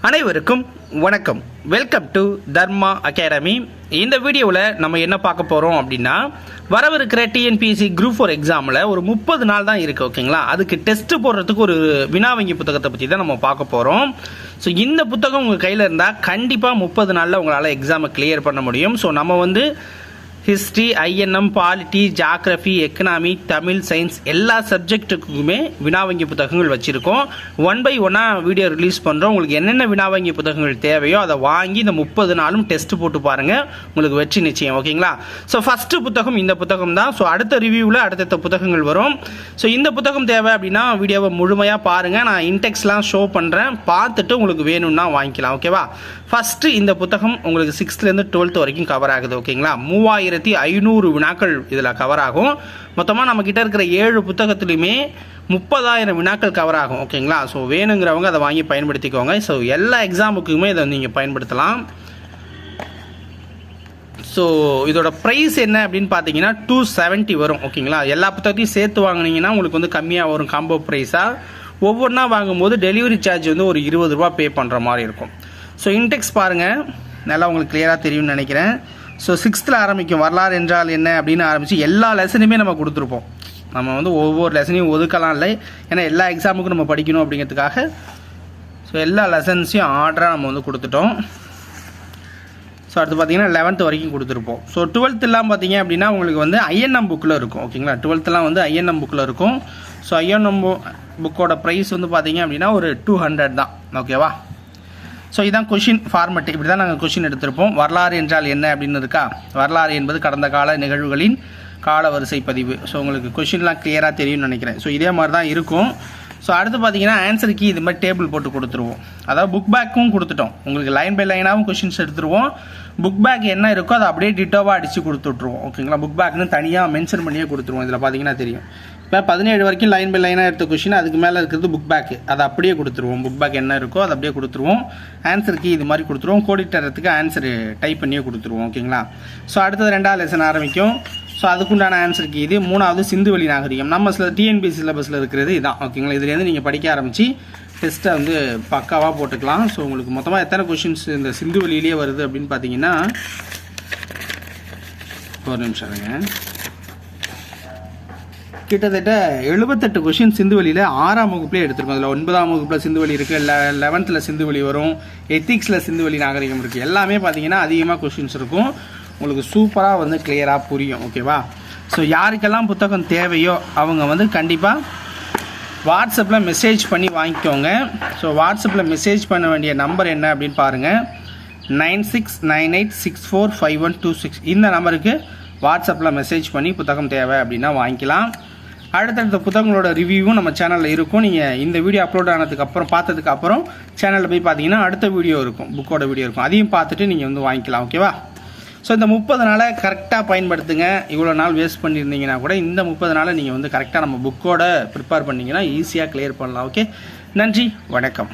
அனைவருக்கும் வணக்கம். Welcome to Dharma academy. இந்த வீடியோவில் நம்ம என்ன பார்க்க போகிறோம் அப்படின்னா, வரவிருக்கிற டிஎன்பிஎஸ்சி குரூப் 4 எக்ஸாமில் ஒரு 30 நாள் தான் இருக்குது. ஓகேங்களா, அதுக்கு டெஸ்ட் போடுறதுக்கு ஒரு வினா வங்கி புத்தகத்தை பற்றி தான் நம்ம பார்க்க போகிறோம். ஸோ இந்த புத்தகம் உங்கள் கையில் இருந்தால் கண்டிப்பாக 30 நாளில் உங்களால் எக்ஸாமை கிளியர் பண்ண முடியும். ஸோ நம்ம வந்து history, INM, polity, geography, economy, Tamil, science எல்லா சப்ஜெக்ட்டுக்குமே வினாவங்கி புத்தகங்கள் வச்சுருக்கோம். 1 by 1 வீடியோ ரிலீஸ் பண்ணுறோம். உங்களுக்கு என்னென்ன வினாவங்கி புத்தகங்கள் தேவையோ அதை வாங்கி இந்த 30 நாளும் டெஸ்ட் போட்டு பாருங்கள், உங்களுக்கு வெற்றி நிச்சயம். ஓகேங்களா, ஸோ ஃபஸ்ட்டு புத்தகம் இந்த புத்தகம் தான். ஸோ அடுத்த ரிவ்யூவில் அடுத்தடுத்த புத்தகங்கள் வரும். ஸோ இந்த புத்தகம் தேவை அப்படின்னா வீடியோவை முழுமையாக பாருங்கள். நான் இன்டெக்ஸ்லாம் ஷோ பண்ணுறேன், பார்த்துட்டு உங்களுக்கு வேணும்னா வாங்கிக்கலாம். ஓகேவா, ஃபஸ்ட்டு இந்த புத்தகம் உங்களுக்கு 6th-லேருந்து 12th வரைக்கும் கவர் ஆகுது. ஓகேங்களா, 3500 வினாக்கள் இதில் கவர் ஆகும். மொத்தமாக நம்மக்கிட்ட இருக்கிற 7 புத்தகத்துலையுமே 30,000 வினாக்கள் கவர் ஆகும். ஓகேங்களா, ஸோ வேணுங்கிறவங்க அதை வாங்கி பயன்படுத்திக்கோங்க. ஸோ எல்லா எக்ஸாமுக்குமே இதை நீங்கள் பயன்படுத்தலாம். ஸோ இதோட ப்ரைஸ் என்ன அப்படின்னு பார்த்தீங்கன்னா 270 வரும். ஓகேங்களா, எல்லா புத்தகத்தையும் சேர்த்து வாங்கினீங்கன்னா உங்களுக்கு வந்து கம்மியாக வரும் காம்போ ப்ரைஸாக. ஒவ்வொன்றா வாங்கும்போது டெலிவரி சார்ஜ் வந்து ஒரு 20 ரூபா பே பண்ணுற மாதிரி இருக்கும். ஸோ இன்டெக்ஸ் பாருங்கள், நல்லா உங்களுக்கு கிளியராக தெரியும்னு நினைக்கிறேன். ஸோ 6th ஆரம்பிக்கும். வரலாறு என்றால் என்ன அப்படின்னு ஆரம்பித்து எல்லா லெசனுமே நம்ம கொடுத்துருப்போம். நம்ம வந்து ஒவ்வொரு லெசனையும் ஒதுக்கலாம் இல்லை, ஏன்னா எல்லா எக்ஸாமுக்கும் நம்ம படிக்கணும் அப்படிங்கிறதுக்காக. ஸோ எல்லா லெசன்ஸையும் ஆர்டராக நம்ம வந்து கொடுத்துட்டோம். ஸோ அடுத்து பார்த்தீங்கன்னா 11th வரைக்கும் கொடுத்துருப்போம். ஸோ 12th பார்த்தீங்க அப்படின்னா உங்களுக்கு வந்து ஐஎன்எம் புக்கில் இருக்கும். ஓகேங்களா, 12th வந்து ஐஎன்எம் புக்கில் இருக்கும். ஸோ ஐஎன்எம் புக்கோட ப்ரைஸ் வந்து பார்த்தீங்க அப்படின்னா ஒரு 200 தான். ஓகேவா, ஸோ இதான் கொஷின் ஃபார்மெட். இப்படி தான் நாங்கள் கொஷின் எடுத்திருப்போம். வரலாறு என்றால் என்ன அப்படின்னு இருக்கா. வரலாறு என்பது கடந்த கால நிகழ்வுகளின் கால வரிசை பதிவு. ஸோ உங்களுக்கு கொஷின்லாம் கிளியராக தெரியும்னு நினைக்கிறேன். ஸோ இதே மாதிரி தான் இருக்கும். ஸோ அடுத்து பார்த்தீங்கன்னா ஆன்சருக்கு இது மாதிரி டேபிள் போட்டு கொடுத்துருவோம். அதாவது புக் பேக்கும் கொடுத்துட்டோம். உங்களுக்கு லைன் பை லைனாகவும் கொஷின்ஸ் எடுத்துருவோம். புக் பேக் என்ன இருக்கோ அதை அப்படியே டிட்டோவாக அடித்து கொடுத்துட்ருவோம். ஓகேங்களா, புக் பேக்னு தனியாக மென்ஷன் பண்ணியே கொடுத்துருவோம். இதில் பார்த்தீங்கன்னா தெரியும். இப்போ 17 வரைக்கும் லைன் பை லைனாக எடுத்த கொஷின், அதுக்கு மேலே இருக்கிறது புக் பேக்கு, அதை அப்படியே கொடுத்துருவோம். புக் பேக் என்ன இருக்கோ அதை அப்படியே கொடுத்துருவோம். ஆன்சருக்கு இது மாதிரி கொடுத்துருவோம். கோடிட்டறதுக்கு ஆன்சர் டைப் பண்ணியே கொடுத்துருவோம். ஓகேங்களா, ஸோ அடுத்தது 2வது லெசன் ஆரம்பிக்கும். ஸோ அதுக்குண்டான ஆன்சருக்கு இது. 3வது சிந்துவெளி நாகரிகம். நம்ம டிஎன்பிஎஸ்சி சிலபஸில் இருக்கிறது இதுதான். ஓகேங்களா, இதுலேருந்து நீங்கள் படிக்க ஆரம்பித்து டெஸ்ட்டை வந்து பக்காவாக போட்டுக்கலாம். ஸோ உங்களுக்கு மொத்தமாக எத்தனை கொஷின்ஸ் இந்த சிந்துவெளியிலே வருது அப்படின்னு பார்த்தீங்கன்னா, ஒரு நிமிஷம் இருங்க, கிட்டத்தட்ட 78 கொஷின் சிந்துவெளியில் 6ஆம் வகுப்புலேயே எடுத்துருக்கோம். அதில் 9ஆம் வகுப்பில் சிந்துவெளி இருக்குது, 11th சிந்துவெளி வரும், எத்திக்ஸில் சிந்துவெளி நாகரிகம் இருக்குது. எல்லாமே பார்த்தீங்கன்னா அதிகமாக கொஷின்ஸ் இருக்கும். உங்களுக்கு சூப்பராக வந்து கிளியராக புரியும். ஓகேவா, ஸோ யாருக்கெல்லாம் புத்தகம் தேவையோ அவங்க வந்து கண்டிப்பாக வாட்ஸ்அப்பில் மெசேஜ் பண்ணி வாங்கிக்கோங்க. ஸோ வாட்ஸ்அப்பில் மெசேஜ் பண்ண வேண்டிய நம்பர் என்ன அப்படின்னு பாருங்கள், 9698645126. இந்த நம்பருக்கு வாட்ஸ்அப்பில் மெசேஜ் பண்ணி புத்தகம் தேவை அப்படின்னா வாங்கிக்கலாம். அடுத்தடுத்த புத்தகங்களோட ரிவ்யூவும் நம்ம சேனலில் இருக்கும். நீங்கள் இந்த வீடியோ அப்லோட் ஆனதுக்கப்புறம் பார்த்ததுக்கப்புறம் சேனலில் போய் பார்த்தீங்கன்னா அடுத்த வீடியோ இருக்கும், புக்கோட வீடியோ இருக்கும். அதையும் பார்த்துட்டு நீங்கள் வந்து வாங்கிக்கலாம். ஓகேவா, ஸோ இந்த 30 நாளை கரெக்டாக பயன்படுத்துங்க. இவ்வளோ நாள் வேஸ்ட் பண்ணியிருந்தீங்கன்னா கூட இந்த 30 நாளை நீங்கள் வந்து கரெக்டாக நம்ம புக்கோட ப்ரிப்பேர் பண்ணிங்கன்னா ஈஸியாக கிளியர் பண்ணலாம். ஓகே, நன்றி, வணக்கம்.